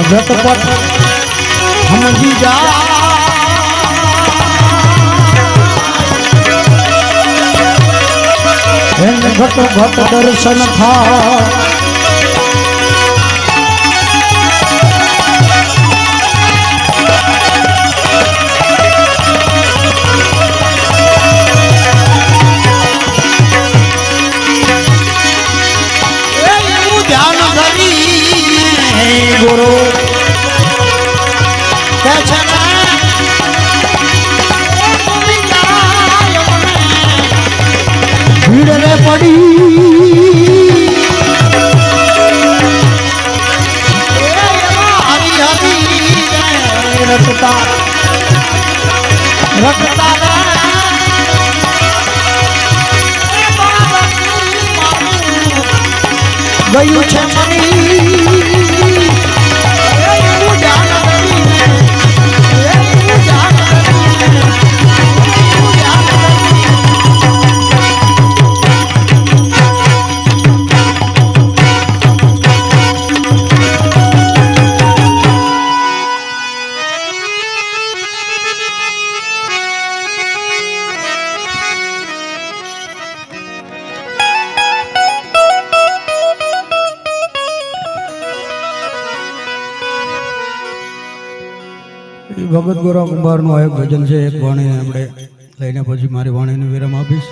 झटपट समझी जा घट घट दर्शन था गुरु भीड़ रे पड़ी हरी हरी रखता रखता गयु छे मनी भगत गोरा कुंभार नो एक भजन है एक वाणी આપણે લઈને પછી મારી વાણીને વિરામ આપીશ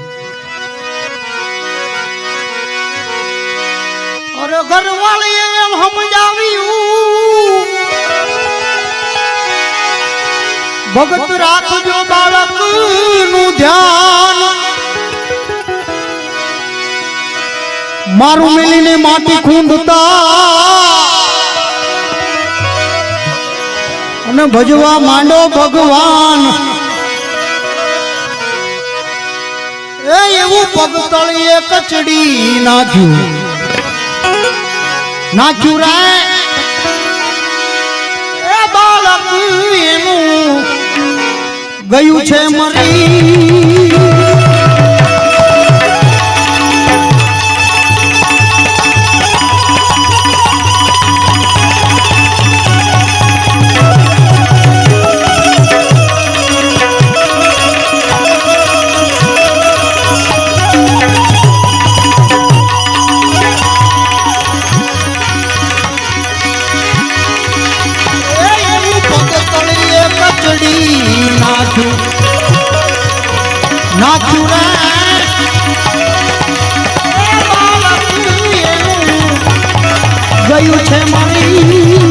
અરે ઘરવાળીએ એમ સમજાવ્યું ભગત રાખજો બાળકનું ધ્યાન મારું મેલીને માટી ખૂંદતા અને ભજવા માંડો ભગવાન એ એવું પગતળીએ કચડી નાખ્યું રે એ બાળક એનું ગયું છે મરી ગયું છે મારી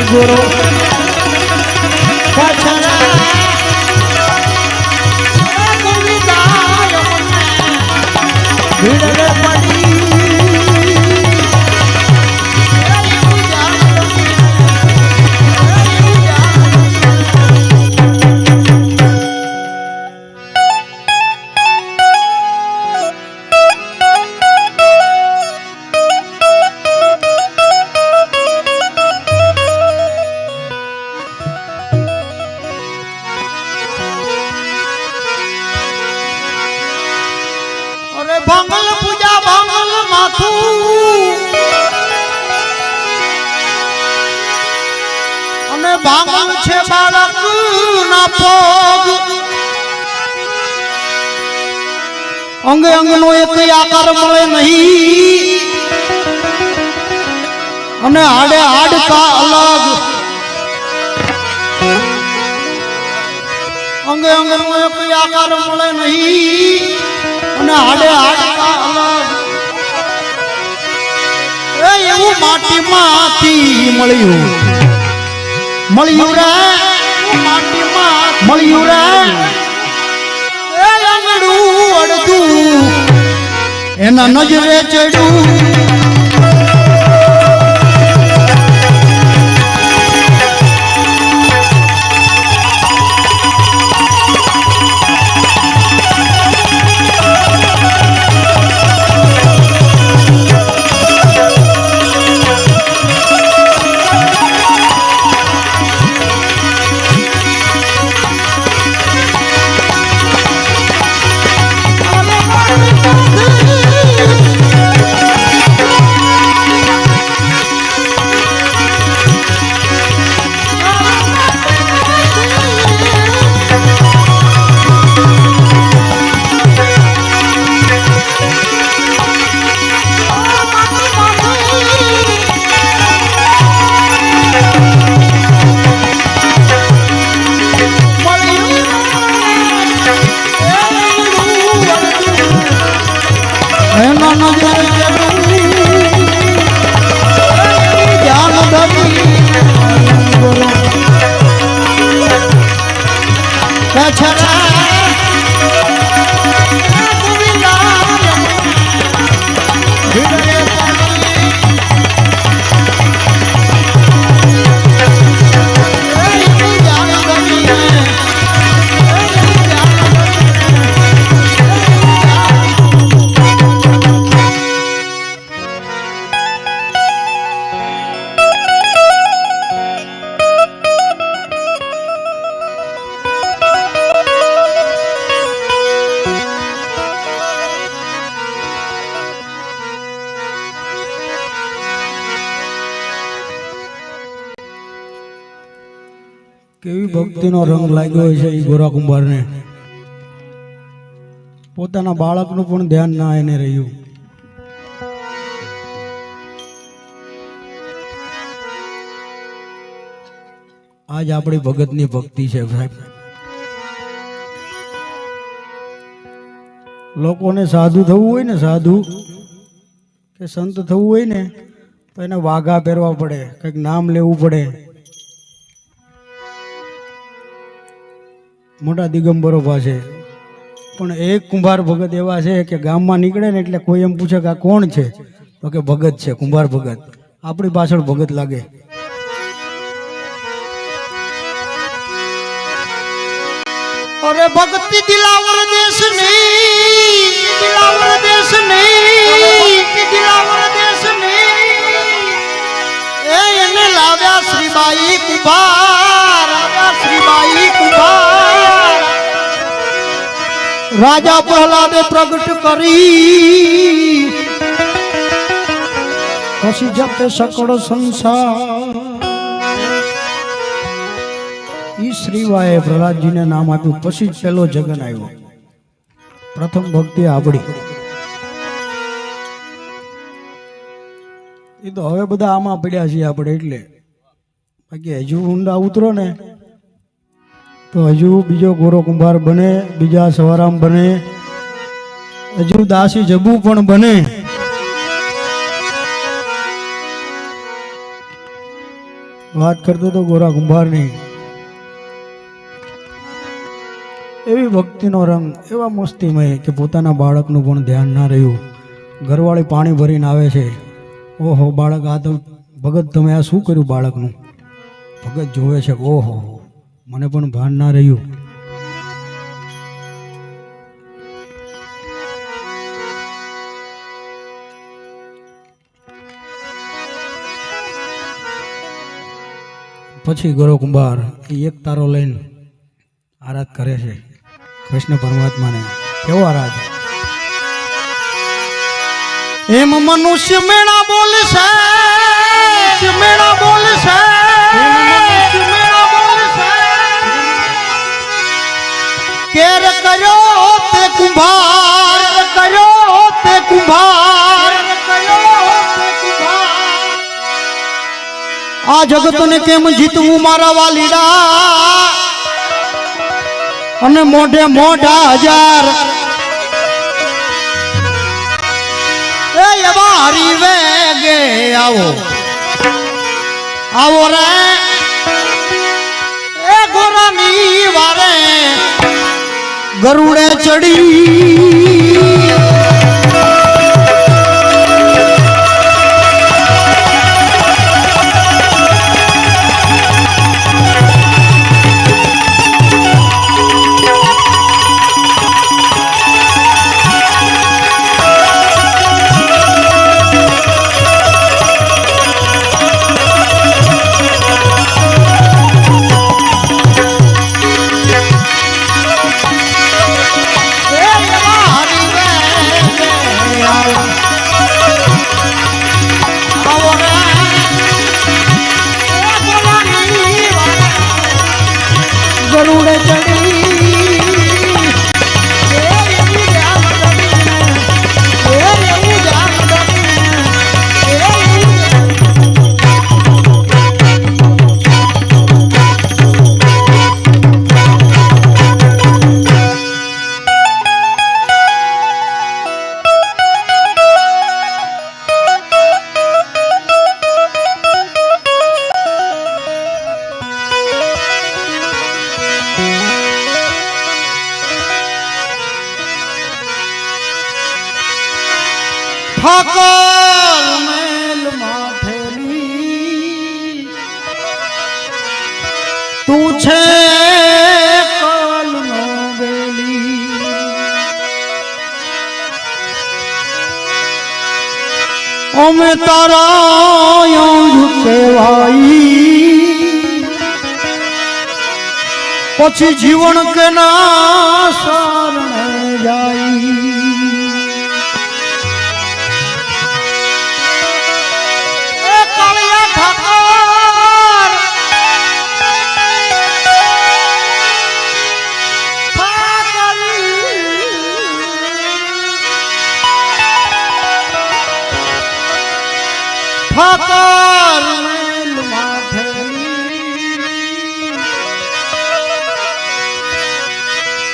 ગુરુ ભાંગલ પૂજા ભાંગલ માથું અને ભાંગલ છે બાળક ના પગ અંગે અંગ નો એક આકાર મળે નહીં અને હાડે હાડકા અલગ અંગે અંગ નો એક આકાર મળે નહીં અને હાડે હાડકા અલગ એ એવું માટીમાંથી મળ્યું રે માટીમાં મળ્યું રે એ અંગડું અડધું એના નજરે ચડ્યું કેવી ભક્તિનો રંગ લાગ્યો છે એ ગોરા કુંભારને. પોતાના બાળકનું પણ ધ્યાન ના એને રહ્યું. આજ આપણી ભગતની ભક્તિ છે સાહેબ. લોકોને સાધુ થવું હોય ને, સાધુ કે સંત થવું હોય ને, તો એને વાઘા પહેરવા પડે, કંઈક નામ લેવું પડે. મોટા દિગંબરો પાસે પણ એક કુંભાર ભગત એવા છે કે ગામમાં નીકળે ને એટલે કોઈ એમ પૂછે કે આ કોણ છે, તો કે ભગત છે, કુંભાર ભગત. આપણી પાછળ ભગત લાગે. અરે ભક્તિ દિલાવર દેશ નહીં, દિલાવર દેશ નહીં, દિલાવર દેશ નહીં. એને લાવ્યા શ્રીબાઈ કુંભાર, લાવ્યા શ્રીબાઈ કુંભાર. રાજા પ્રહલાદે પ્રગટ કરી, પછી જપે સકળ સંસાર. ઈ શ્રીવાએ પ્રહલાદજીને નામ આપ્યું. પછી જ પેલો જગન આવ્યો. પ્રથમ ભક્તિ આપણી. એ તો હવે બધા આમાં પડ્યા છીએ આપણે, એટલે બાકી હજુ ઊંડા ઉતરો ને તો હજુ બીજો ગોરો કુંભાર બને, બીજા સવારામ બને, હજુ દાસી જબુ પણ બને. વાત કરતો તો ગોરા કુંભારની. એવી ભક્તિનો રંગ, એવા મસ્તીમય કે પોતાના બાળકનું પણ ધ્યાન ના રહ્યું. ઘરવાળી પાણી ભરીને આવે છે. ઓહો બાળક, આ તો ભગત તમે આ શું કર્યું બાળકનું? ભગત જોવે છે, ઓહો મને પણ ભાન ના રહ્યું. પછી ગોરો કુંભાર એક તારો લઈને આરાધ કરે છે કૃષ્ણ પરમાત્માને. કેવો આરાધ? એમ મનુષ્ય મેળા બોલશે, મેળા બોલશે, મનુષ્ય મેળા બોલશે. કેર કર્યો તે કુંભાર, કર્યો તે કુંભાર, કર્યો તે કુંભાર. આ જગતને કેમ જીતવું મારા વાલીડા, અને મોઢે મોઢા હજાર. એ એવા હરી વેગે આવો, આવો રે એ ગોરાની વારે ગરુડે ચડી. ગરુડે ચડી. ઠાકર મેલ માથેલી તું છે કાલ નો વેલી. અમે તારા યંગ કહેવાઈ, પછી જીવન કે ના શરણે જાય. ઠાકર મેલ માથેલી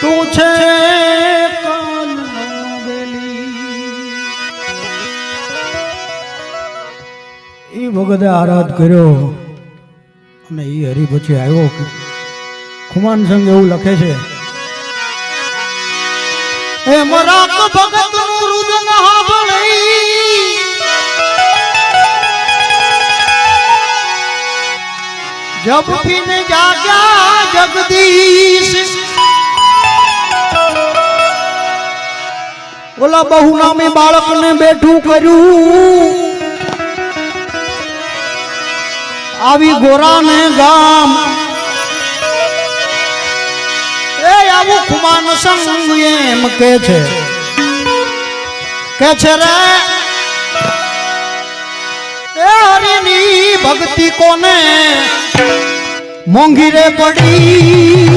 તું છે કાનનો બેલી. એ ભગતે આરાધ કર્યો અને એ હરી પછી આવ્યો. ખુમાન સંગ એવું લખે છે એ મરાક ભગત નું રુદન હાંભળી જબ પીને જાગ્યા જગદીશ. ઓલા બહુ નામી બાળકને બેઠું કર્યું આવી ગોરાને ગામ. એ આવું ખુમાન સંગ એમ કે છે રે એ હરિની ભક્તિ કોને મોંઘી રે પડી.